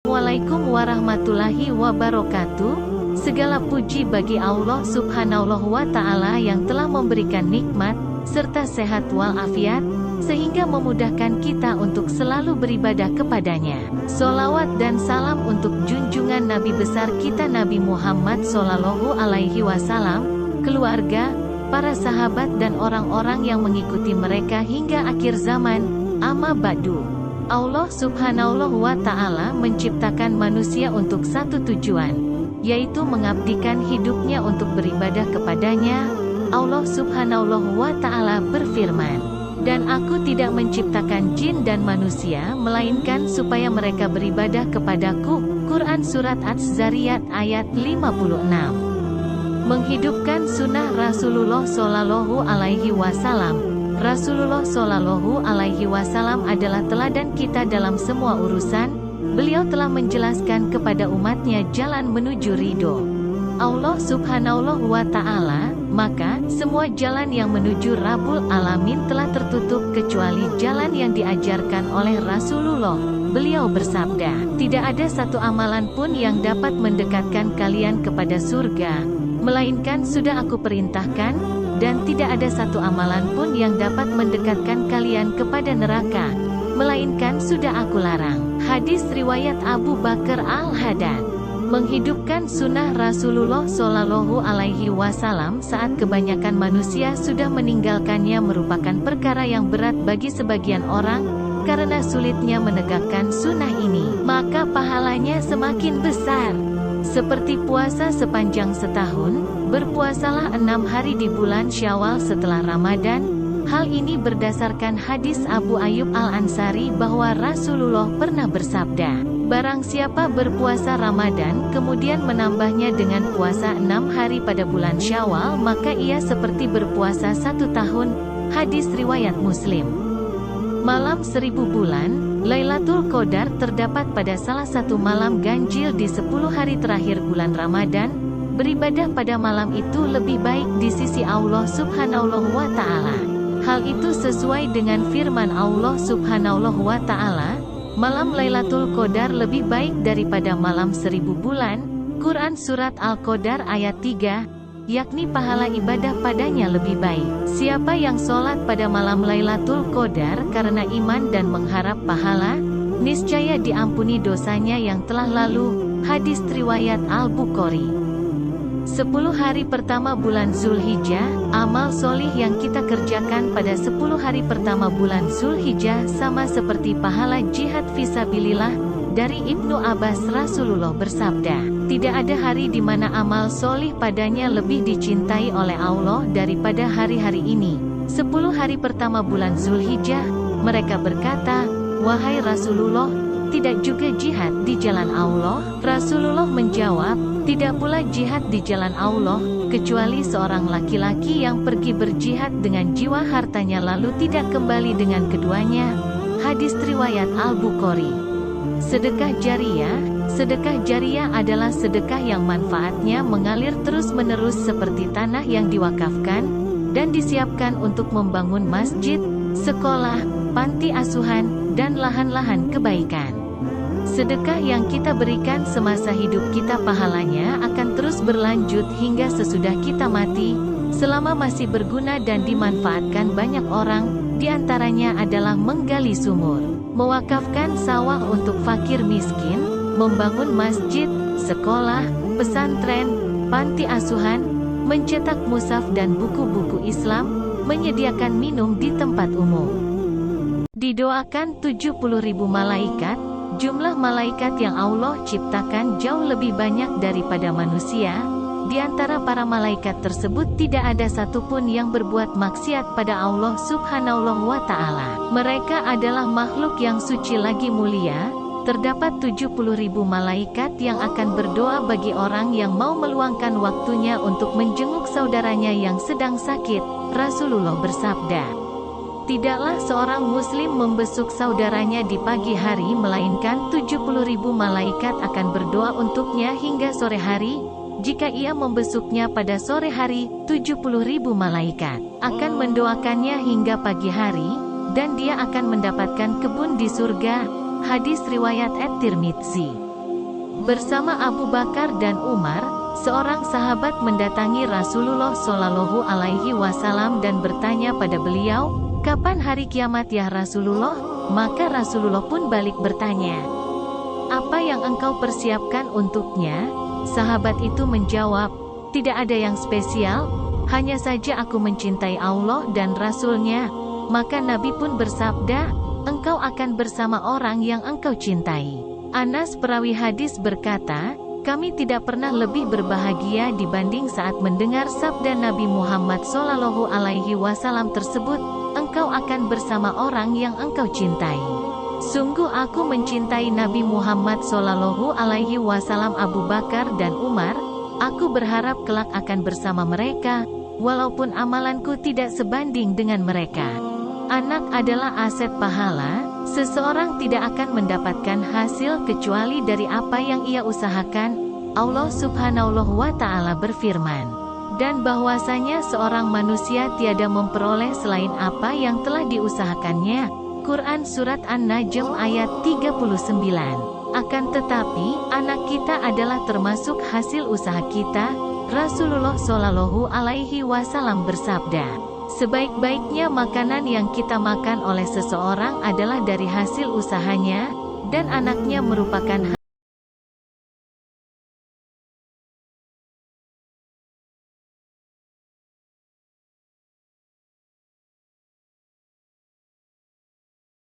Assalamualaikum warahmatullahi wabarakatuh. Segala puji bagi Allah Subhanahu wa Ta'ala yang telah memberikan nikmat serta sehat walafiat, sehingga memudahkan kita untuk selalu beribadah kepadanya. Sholawat dan salam untuk junjungan Nabi besar kita Nabi Muhammad Sallallahu Alaihi Wasallam, keluarga, para sahabat dan orang-orang yang mengikuti mereka hingga akhir zaman. Amma ba'du. Allah Subhanahu wa Ta'ala menciptakan manusia untuk satu tujuan, yaitu mengabdikan hidupnya untuk beribadah kepadanya. Allah Subhanahu wa Ta'ala berfirman, "Dan aku tidak menciptakan jin dan manusia melainkan supaya mereka beribadah kepadaku." Quran Surat Az-Zariyat ayat 56. Menghidupkan sunnah Rasulullah Shallallahu Alaihi Wasallam. Rasulullah Shallallahu Alaihi Wasallam adalah teladan kita dalam semua urusan. Beliau telah menjelaskan kepada umatnya jalan menuju ridho Allah Subhanahu wa Ta'ala, maka semua jalan yang menuju Rabbul Alamin telah tertutup kecuali jalan yang diajarkan oleh Rasulullah. Beliau bersabda, "Tidak ada satu amalan pun yang dapat mendekatkan kalian kepada surga, melainkan sudah aku perintahkan, dan tidak ada satu amalan pun yang dapat mendekatkan kalian kepada neraka, melainkan sudah aku larang." Hadis riwayat Abu Bakar Al-Haddad. Menghidupkan sunnah Rasulullah Shallallahu Alaihi Wasallam saat kebanyakan manusia sudah meninggalkannya merupakan perkara yang berat bagi sebagian orang. Karena sulitnya menegakkan sunnah ini, maka pahalanya semakin besar. Seperti puasa sepanjang setahun, berpuasalah 6 hari di bulan Syawal setelah Ramadan. Hal ini berdasarkan hadis Abu Ayyub Al-Ansari bahwa Rasulullah pernah bersabda, "Barang siapa berpuasa Ramadan kemudian menambahnya dengan puasa 6 hari pada bulan Syawal, maka ia seperti berpuasa 1 tahun." Hadis riwayat Muslim. Malam 1000 bulan, Lailatul Qadar terdapat pada salah satu malam ganjil di 10 hari terakhir bulan Ramadan. Beribadah pada malam itu lebih baik di sisi Allah Subhanahu wa Ta'ala. Hal itu sesuai dengan firman Allah Subhanahu wa Ta'ala, "Malam Lailatul Qadar lebih baik daripada malam 1000 bulan." Quran Surat Al-Qadar ayat 3, yakni pahala ibadah padanya lebih baik. Siapa yang sholat pada malam Lailatul Qadar karena iman dan mengharap pahala, niscaya diampuni dosanya yang telah lalu. Hadis riwayat Al-Bukhari. 10 hari pertama bulan Zulhijjah, amal solih yang kita kerjakan pada 10 hari pertama bulan Zulhijjah sama seperti pahala jihad fisabilillah. Dari Ibnu Abbas, Rasulullah bersabda, "Tidak ada hari di mana amal solih padanya lebih dicintai oleh Allah daripada hari-hari ini, 10 hari pertama bulan Zulhijjah." Mereka berkata, "Wahai Rasulullah, tidak juga jihad di jalan Allah?" Rasulullah menjawab, "Tidak pula jihad di jalan Allah, kecuali seorang laki-laki yang pergi berjihad dengan jiwa hartanya lalu tidak kembali dengan keduanya." Hadis riwayat Al-Bukhari. Sedekah jariyah. Sedekah jariyah adalah sedekah yang manfaatnya mengalir terus-menerus seperti tanah yang diwakafkan dan disiapkan untuk membangun masjid, sekolah, panti asuhan, dan lahan-lahan kebaikan. Sedekah yang kita berikan semasa hidup kita pahalanya akan terus berlanjut hingga sesudah kita mati, selama masih berguna dan dimanfaatkan banyak orang. Di antaranya adalah menggali sumur, mewakafkan sawah untuk fakir miskin, membangun masjid, sekolah, pesantren, panti asuhan, mencetak mushaf dan buku-buku Islam, menyediakan minum di tempat umum. Didoakan 70.000 malaikat. Jumlah malaikat yang Allah ciptakan jauh lebih banyak daripada manusia. Di antara para malaikat tersebut tidak ada satupun yang berbuat maksiat pada Allah Subhanahu wa Ta'ala. Mereka adalah makhluk yang suci lagi mulia. Terdapat 70.000 malaikat yang akan berdoa bagi orang yang mau meluangkan waktunya untuk menjenguk saudaranya yang sedang sakit. Rasulullah bersabda, "Tidaklah seorang muslim membesuk saudaranya di pagi hari melainkan 70.000 malaikat akan berdoa untuknya hingga sore hari. Jika ia membesuknya pada sore hari, 70.000 malaikat akan mendoakannya hingga pagi hari, dan dia akan mendapatkan kebun di surga." Hadis riwayat At-Tirmidzi. Bersama Abu Bakar dan Umar, seorang sahabat mendatangi Rasulullah Shallallahu Alaihi Wasallam dan bertanya pada beliau, "Kapan hari kiamat ya Rasulullah?" Maka Rasulullah pun balik bertanya, "Apa yang engkau persiapkan untuknya?" Sahabat itu menjawab, "Tidak ada yang spesial, hanya saja aku mencintai Allah dan Rasul-Nya." Maka Nabi pun bersabda, "Engkau akan bersama orang yang engkau cintai." Anas perawi hadis berkata, "Kami tidak pernah lebih berbahagia dibanding saat mendengar sabda Nabi Muhammad Shallallahu Alaihi Wasallam tersebut, engkau akan bersama orang yang engkau cintai. Sungguh aku mencintai Nabi Muhammad Shallallahu Alaihi Wasallam, Abu Bakar dan Umar. Aku berharap kelak akan bersama mereka, walaupun amalanku tidak sebanding dengan mereka." Anak adalah aset pahala. Seseorang tidak akan mendapatkan hasil kecuali dari apa yang ia usahakan. Allah Subhanahu wa Ta'ala berfirman, "Dan bahwasanya seorang manusia tiada memperoleh selain apa yang telah diusahakannya." Quran Surat An-Najm ayat 39. Akan tetapi, anak kita adalah termasuk hasil usaha kita. Rasulullah Shallallahu Alaihi Wasallam bersabda, "Sebaik-baiknya makanan yang kita makan oleh seseorang adalah dari hasil usahanya, dan anaknya merupakan